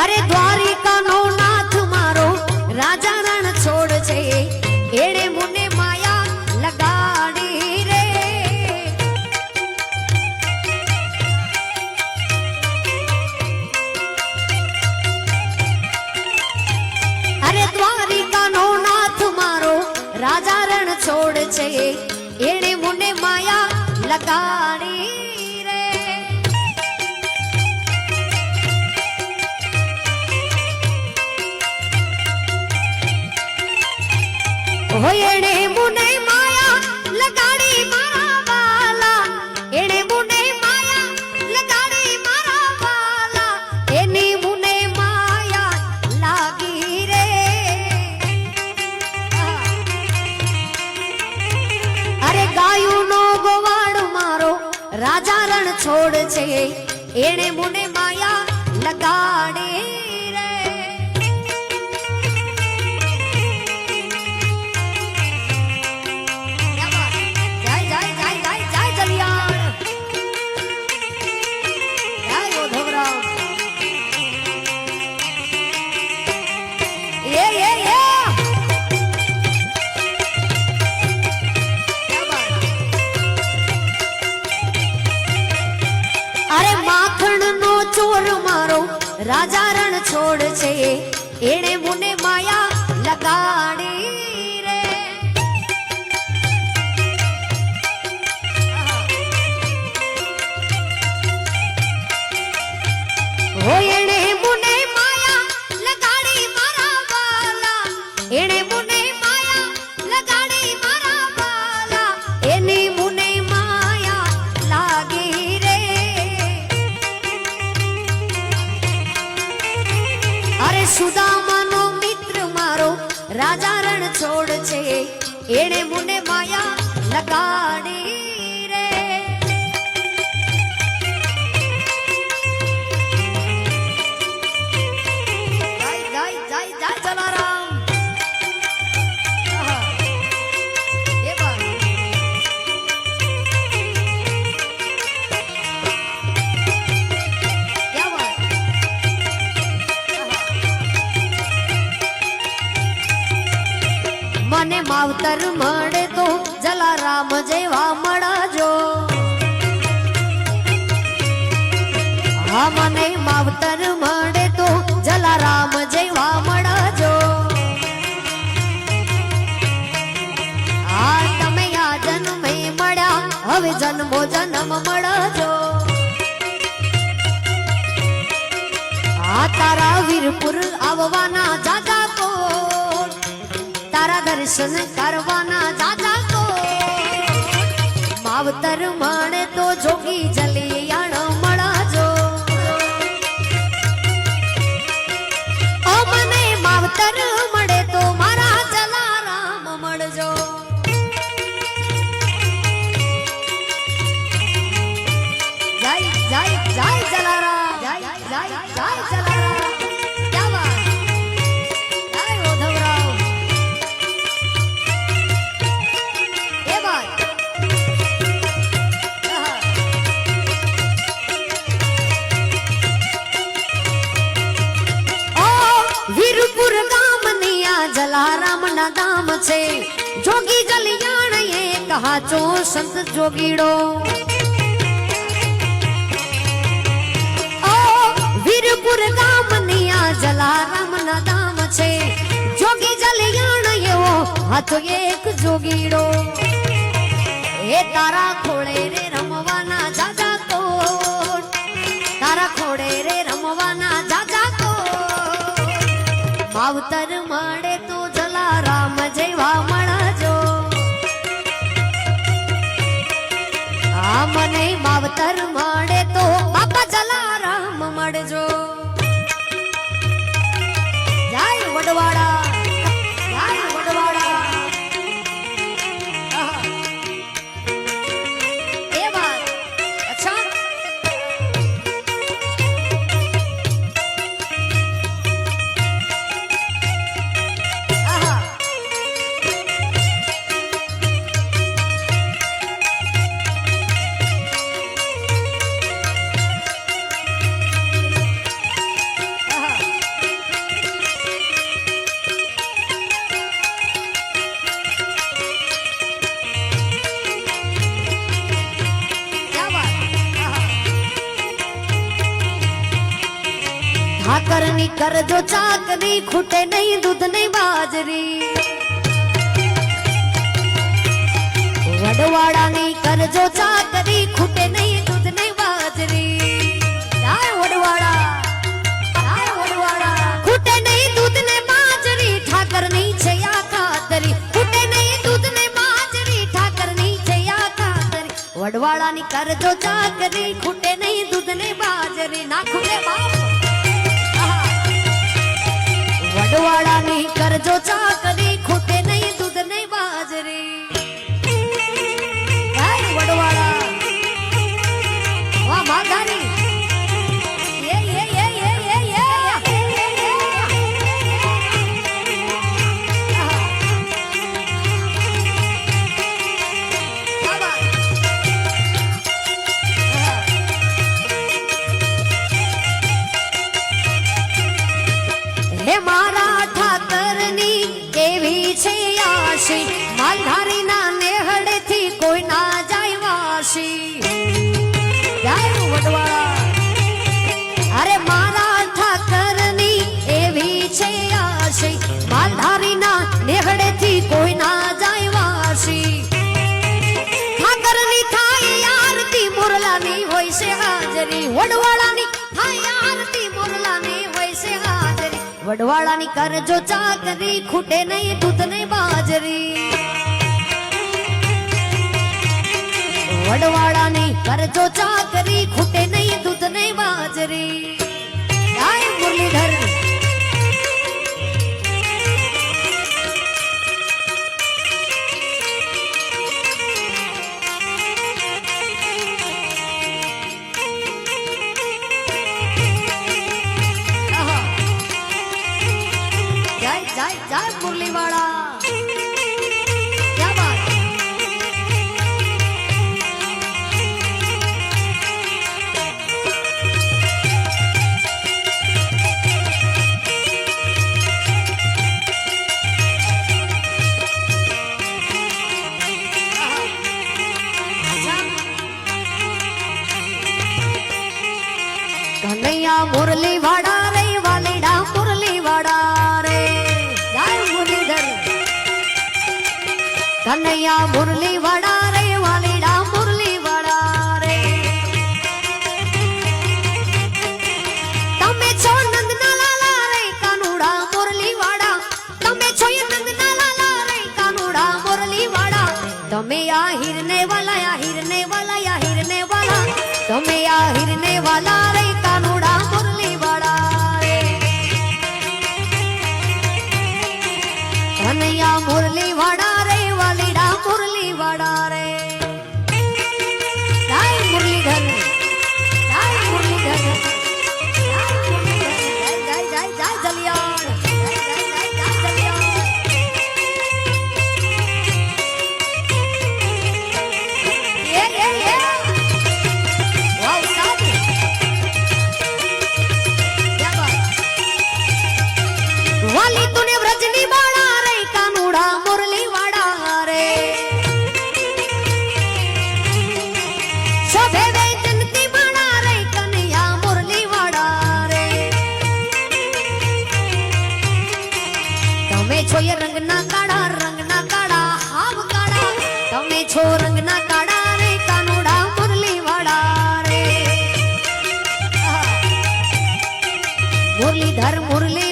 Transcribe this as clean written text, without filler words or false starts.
अरे द्वारिका नो नाथ मारो राजा रण छोड़ छे एड़े मुने माया लगाड़ी रे। अरे द्वारिका नो नाथ मारो राजा रण छोड़ छे एड़े मुने माया लगाड़ी रे। हो एड़े मुने माया लगाड़ी मारा वाला एड़े मुने माया लगाड़ी मारा वाला एनी मुने माया लागी रे। अरे गायू नो गोवाड़ मारो राजा रण छोड़ छे एड़े मुने माया लगाड़ी रे। जय जय जय जय जय जलियान जय उद्धवराव ये क्या बात। अरे माखण नो चोर मारो राजा रण छोड़ छे एड़े मुने माया लगाड़ी रे। हो एड़े मुने माया लगाड़ी मारा वाला एड़े मुने माया लगाड़ी मारा वाला एनी मुने माया लागी रे। अरे सुदामा नो मित्र मारो राजा रण छोड़ छे एड़े मुने माया लगाड़ी रे। जय जय जय जय जलाराम। आहा, ये बात। क्या बात। आहा। मने मावतर मळे तो जलाराम जेवा मळाजो। हा मने मावतर मळे तो जलाराम जेवा मळाजो। आ तमे आ जन्मे मळ्या हवे जन्मो जन्म मळाजो। आ तारा वीरपुर आववाना जाजा को तारा दर्शन करवाना जाजा को मावतर मळे तो जोगी जलियाण मळाजो। ओ मने मावतर मळे तो मारा जलाराम मळजो। जय जय जय जलाराम जय जय जय जलाराम। क्या बात। जय उद्धवराव ये बात। आहा। ओ वीरपुर गाम निया जलाराम ना दाम छे जोगी जलियाण ये कहा चो संत जोगीड़ो। ओ वीरपुर गाम निया जलाराम ना दाम छे जोगी जलियाण ये वो हाथो एक जोगीड़ो। ए तारा खोड़े रे रमवाना जाजा को तारा खोड़े रे रमवाना जाजा को मावतर मळे तो जलाराम जेवा मळाजो। आ मने मावतर मळे तो बापा जलाराम मळजो। जय वडवाड़ा जय वडवाड़ा। आहा। ये बात। अच्छा आहा। आहा। ઠાકરની કરજો ચાકરી, ખૂટે નહીં દૂધ નહીં બાજરી. વડવાળાની કરજો ચાકરી, ખૂટે નહીં દૂધ નહીં બાજરી. જાય વડવાળા, જાય વડવાળા. ખૂટે નહીં દૂધ ને બાજરી, ઠાકરની છે આ ખાતરી. ખૂટે નહીં દૂધ ને બાજરી, ઠાકરની છે આ ખાતરી. વડવાળાની કરજો ચાકરી, ખૂટે નહીં દૂધ ને બાજરી. ના ખૂટે બાપ. વડવાળાની કરજો ચાકરી, ખૂટે નહીં દૂધ નહીં બાજરી. વડવાળા વાહ માધારી. હે મારા ઠાકરની કેવી છે આશી, માલધારી ના નેહડેથી કોઈ ના જાય વાસી. જાય વડવાળા. અરે મારા ઠાકરની એવી છે આશી, માલધારી ના નેહડેથી કોઈ ના જાય વાસી. ઠાકરની થાય આરતી, મુરલાની હોય છે હાજરી. વડવાળાની થાય આરતી, મુરલાની હોય છે હાજરી. વડવાળાની કરજો ચાકરી, ખૂટે નહીં દૂધ નહીં બાજરી. વડવાળાની કરજો ચાકરી, ખૂટે નહીં દૂધ નહીં બાજરી. જાય મુરલીધર. જાય જાય મુરલીવાળા. ક્યા બાત. કનૈયા મુરલીવાળા રે, વાલીડા મુરલીવાળા રે. કનૈયા મુરલીવાળા રે, વાલીડા મુરલીવાળા રે. તમે છો નંદના લાલા રે, કાનુડા મુરલીવાળા. તમે છો નંદના લાલા રે, કાનુડા મુરલીવાળા. તમે આ હીરને વાલા, આ હીરને વાલા, આ હીરને વાલા. તમે આ હીરને વાલા રે, કાનુડા મુરલીવાળા રે. કનૈયા મુરલીવાળા રે, વાલીડા મુરલીવાળા રે. જાય મુરલીધર, જાય મુરલીધર. જાય જાય જાય જલિયાણ. જાય જાય જાય જલિયાણ. વાહ સાથી. ક્યા બાત. વાલી તુને વ્રજની બાળા રે, કાનુડા મુરલીવાળા રે. શોભે વેજનતી બાળા રે, કનૈયા મુરલીવાળા રે. તમે છો એ રંગના કાળા, રંગના કાળા, હાવ કાળા. તમે છો રંગના કાળા રે, કાનુડા મુરલીવાળા રે. મુરલીધર મુરલી